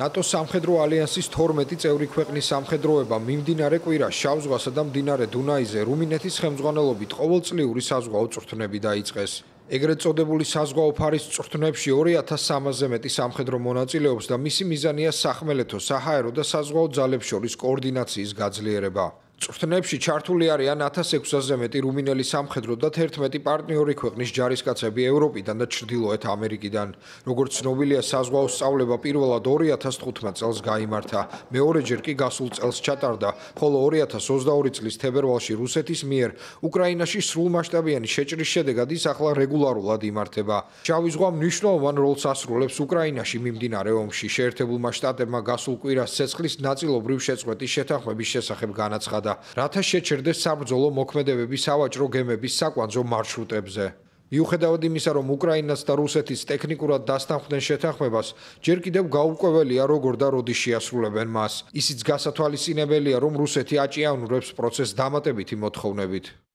ნატოს სამხედრო ალიანსის 12 წევრი ქვეყნის სამხედროება მიმდინარე კვირას შავ ზღვასა და მდინარე დუნაიზე რუმინეთის ხელმძღვანელობით ყოველწლიური საზღვაო წვრთნები დაიწყეს. ეგრეთ წოდებული საზღვაო ფარის წვრთნებში 2300-ზე მეტი სამხედრო მონაწილეობს და მისი მიზანია სახმელეთო, საჰაერო და საზღვაო ძალებს შორის კოორდინაციის გაძლიერება. წვრთნებში ჩართული არიან 1600-ზე მეტი რუმინელი სამხედრო და 11 პარტნიორი ქვეყნის ჯარისკაცები ევროპიდან და ჩრდილოეთ ამერიკიდან. როგორც ცნობილია, საზღვაო სწავლება პირველად 2015 წელს გაიმართა, მეორეჯერ კი გასულ წელს ჩატარდა, ხოლო 2022 წლის თებერვალში რუსეთის მიერ უკრაინაში სრულმასშტაბიანი შეჭრის შედეგად ის ახლა რეგულარულად იმართება. შავი ზღვა მნიშვნელოვან როლს ასრულებს უკრაინაში მიმდინარე ომში. შეერთებულმა შტატებმა გასულ კვირას ცეცხლის ნაწილობრივ შეწყვეტის შეთანხმების შესახებ განაცხადა. რათა შეჩერდეს საბრძოლო მოქმედებები სავაჭრო გემების საკვანძო მარშრუტებზე. მიუხედავად იმისა, რომ უკრაინაც და რუსეთის ტექნიკურად დასთანხმდნენ შეთანხმებას, ჯერ კიდევ გაურკვეველია, როგორ და როდის შეასრულებენ მას. ისიც გასათვალისწინებელია, რომ რუსეთი აჭიანურებს პროცესს დამატებითი მოთხოვნებით.